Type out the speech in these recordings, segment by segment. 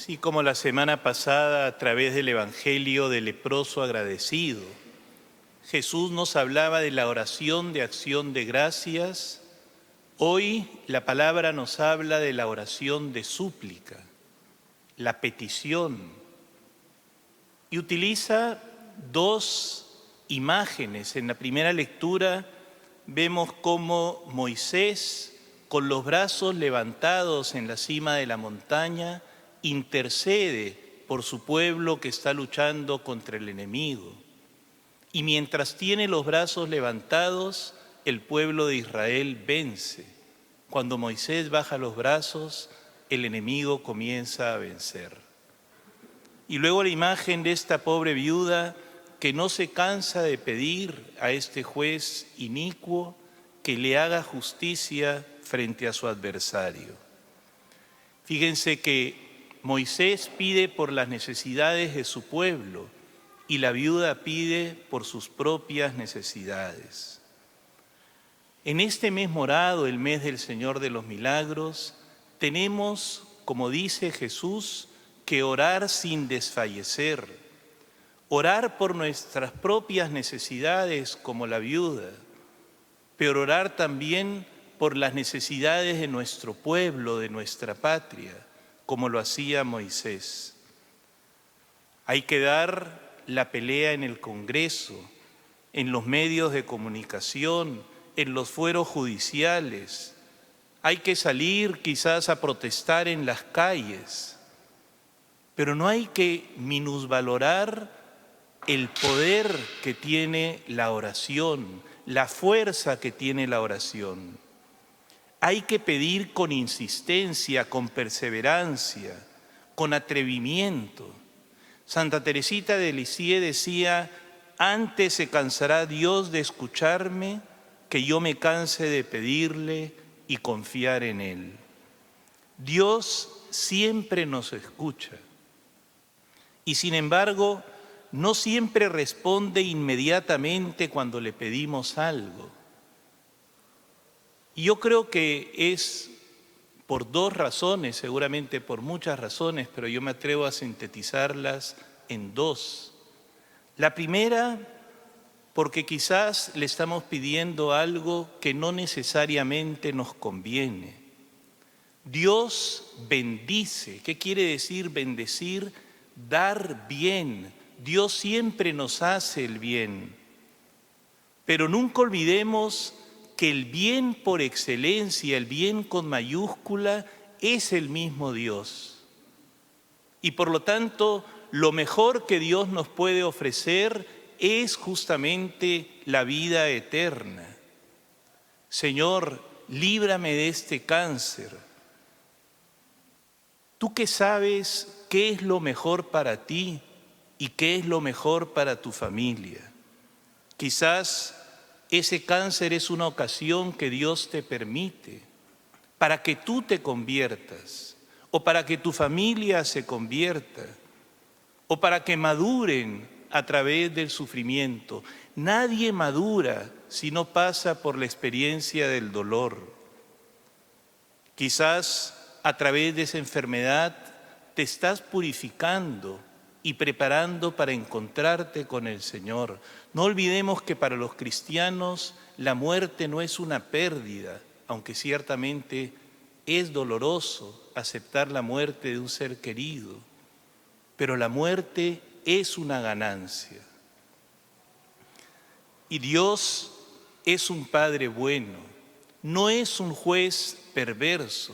Así como la semana pasada a través del Evangelio del leproso agradecido, Jesús nos hablaba de la oración de acción de gracias. Hoy la palabra nos habla de la oración de súplica, la petición, y utiliza dos imágenes. En la primera lectura vemos cómo Moisés, con los brazos levantados en la cima de la montaña, intercede por su pueblo que está luchando contra el enemigo. Y mientras tiene los brazos levantados, el pueblo de Israel vence. Cuando Moisés baja los brazos, el enemigo comienza a vencer. Y luego la imagen de esta pobre viuda que no se cansa de pedir a este juez inicuo que le haga justicia frente a su adversario. Fíjense que Moisés pide por las necesidades de su pueblo y la viuda pide por sus propias necesidades. En este mes morado, el mes del Señor de los Milagros, tenemos, como dice Jesús, que orar sin desfallecer, orar por nuestras propias necesidades como la viuda, pero orar también por las necesidades de nuestro pueblo, de nuestra patria, como lo hacía Moisés. Hay que dar la pelea en el Congreso, en los medios de comunicación, en los fueros judiciales. Hay que salir quizás a protestar en las calles, pero no hay que minusvalorar el poder que tiene la oración, la fuerza que tiene la oración. Hay que pedir con insistencia, con perseverancia, con atrevimiento. Santa Teresita de Lisieux decía: antes se cansará Dios de escucharme que yo me canse de pedirle y confiar en Él. Dios siempre nos escucha y sin embargo no siempre responde inmediatamente cuando le pedimos algo. Y yo creo que es por dos razones, seguramente por muchas razones, pero yo me atrevo a sintetizarlas en dos. La primera, porque quizás le estamos pidiendo algo que no necesariamente nos conviene. Dios bendice. ¿Qué quiere decir bendecir? Dar bien. Dios siempre nos hace el bien. Pero nunca olvidemos que el bien por excelencia, el bien con mayúscula, es el mismo Dios. Y por lo tanto, lo mejor que Dios nos puede ofrecer es justamente la vida eterna. Señor, líbrame de este cáncer. Tú que sabes qué es lo mejor para ti y qué es lo mejor para tu familia. Quizás ese cáncer es una ocasión que Dios te permite para que tú te conviertas, o para que tu familia se convierta, o para que maduren a través del sufrimiento. Nadie madura si no pasa por la experiencia del dolor. Quizás a través de esa enfermedad te estás purificando y preparando para encontrarte con el Señor. No olvidemos que para los cristianos la muerte no es una pérdida, aunque ciertamente es doloroso aceptar la muerte de un ser querido, pero la muerte es una ganancia. Y Dios es un Padre bueno, no es un juez perverso.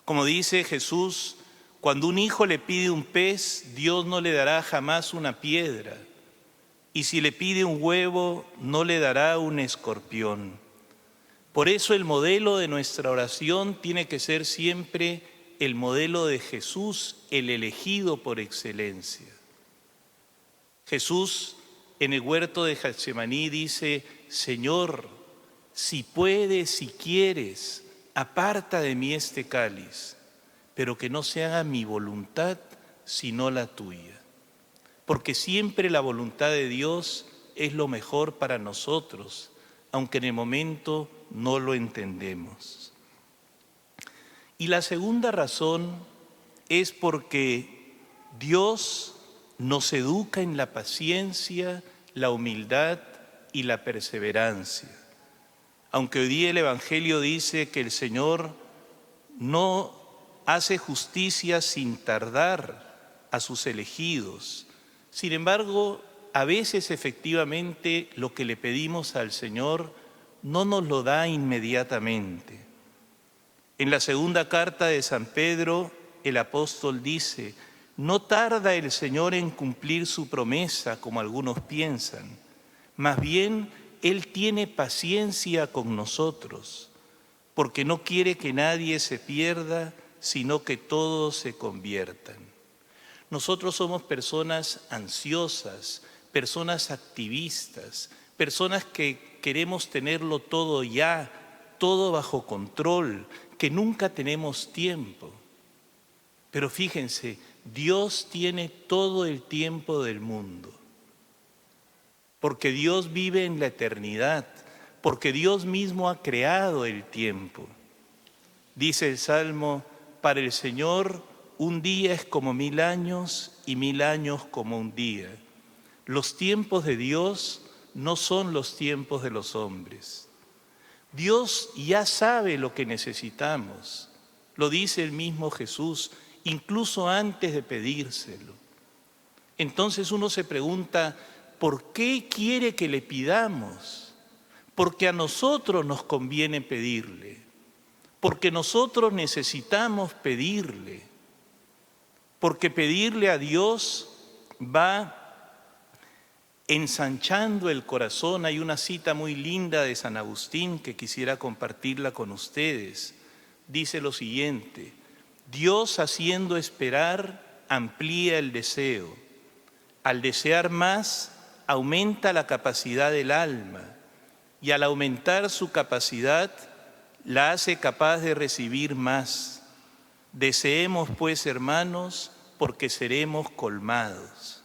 Como dice Jesús, cuando un hijo le pide un pez, Dios no le dará jamás una piedra. Y si le pide un huevo, no le dará un escorpión. Por eso el modelo de nuestra oración tiene que ser siempre el modelo de Jesús, el elegido por excelencia. Jesús en el huerto de Getsemaní dice: Señor, si puedes, si quieres, aparta de mí este cáliz, pero que no se haga mi voluntad, sino la tuya. Porque siempre la voluntad de Dios es lo mejor para nosotros, aunque en el momento no lo entendemos. Y la segunda razón es porque Dios nos educa en la paciencia, la humildad y la perseverancia. Aunque hoy día el Evangelio dice que el Señor no hace justicia sin tardar a sus elegidos, sin embargo, a veces efectivamente lo que le pedimos al Señor no nos lo da inmediatamente. En la segunda carta de San Pedro, el apóstol dice: no tarda el Señor en cumplir su promesa, como algunos piensan. Más bien, Él tiene paciencia con nosotros, porque no quiere que nadie se pierda, sino que todos se conviertan. Nosotros somos personas ansiosas, personas activistas, personas que queremos tenerlo todo ya, todo bajo control, que nunca tenemos tiempo. Pero fíjense, Dios tiene todo el tiempo del mundo, porque Dios vive en la eternidad, porque Dios mismo ha creado el tiempo. Dice el Salmo: para el Señor un día es como 1000 años y 1000 años como un día. Los tiempos de Dios no son los tiempos de los hombres. Dios ya sabe lo que necesitamos, lo dice el mismo Jesús, incluso antes de pedírselo. Entonces uno se pregunta, ¿por qué quiere que le pidamos? Porque a nosotros nos conviene pedirle, porque nosotros necesitamos pedirle, porque pedirle a Dios va ensanchando el corazón. Hay una cita muy linda de San Agustín que quisiera compartirla con ustedes. Dice lo siguiente: Dios, haciendo esperar, amplía el deseo. Al desear más, aumenta la capacidad del alma, y al aumentar su capacidad, la hace capaz de recibir más. Deseemos, pues, hermanos, porque seremos colmados.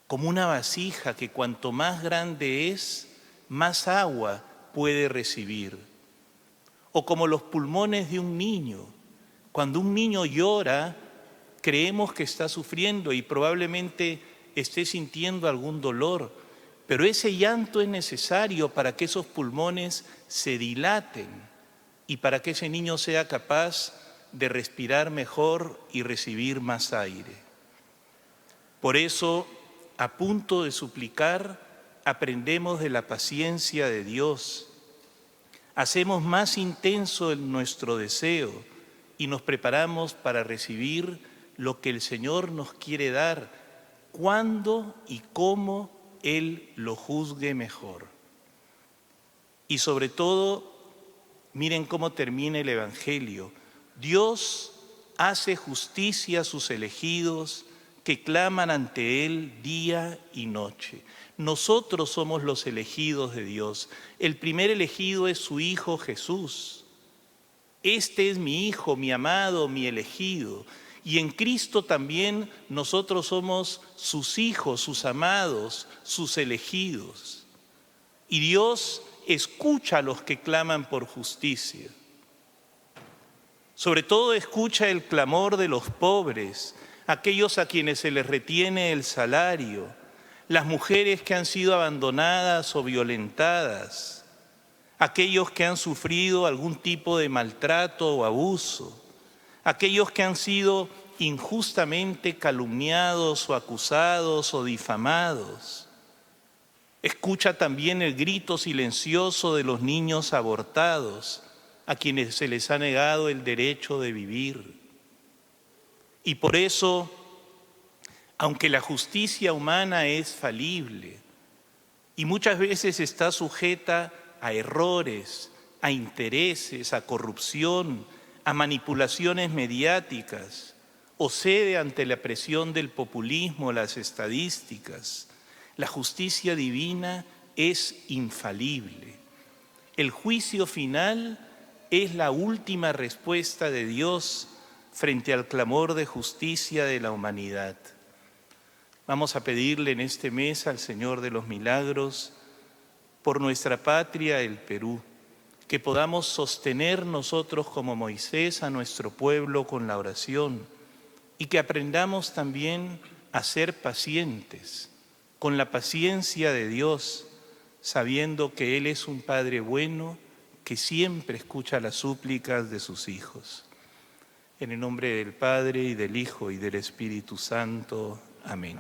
Como una vasija que cuanto más grande es, más agua puede recibir. O como los pulmones de un niño. Cuando un niño llora, creemos que está sufriendo y probablemente esté sintiendo algún dolor, pero ese llanto es necesario para que esos pulmones se dilaten y para que ese niño sea capaz de respirar mejor y recibir más aire. Por eso, a punto de suplicar, aprendemos de la paciencia de Dios, hacemos más intenso nuestro deseo y nos preparamos para recibir lo que el Señor nos quiere dar, cuando y cómo Él lo juzgue mejor. Y sobre todo, miren cómo termina el Evangelio: Dios hace justicia a sus elegidos que claman ante Él día y noche. Nosotros somos los elegidos de Dios. El primer elegido es su Hijo Jesús. Este es mi Hijo, mi amado, mi elegido. Y en Cristo también nosotros somos sus hijos, sus amados, sus elegidos. Y Dios escucha a los que claman por justicia. Sobre todo escucha el clamor de los pobres, aquellos a quienes se les retiene el salario, las mujeres que han sido abandonadas o violentadas, aquellos que han sufrido algún tipo de maltrato o abuso, aquellos que han sido injustamente calumniados o acusados o difamados. Escucha también el grito silencioso de los niños abortados, a quienes se les ha negado el derecho de vivir. Y por eso, aunque la justicia humana es falible y muchas veces está sujeta a errores, a intereses, a corrupción, a manipulaciones mediáticas, o cede ante la presión del populismo, las estadísticas, la justicia divina es infalible. El juicio final es la última respuesta de Dios frente al clamor de justicia de la humanidad. Vamos a pedirle en este mes al Señor de los Milagros, por nuestra patria, el Perú, que podamos sostener nosotros como Moisés a nuestro pueblo con la oración, y que aprendamos también a ser pacientes, con la paciencia de Dios, sabiendo que Él es un Padre bueno que siempre escucha las súplicas de sus hijos. En el nombre del Padre, y del Hijo, y del Espíritu Santo. Amén.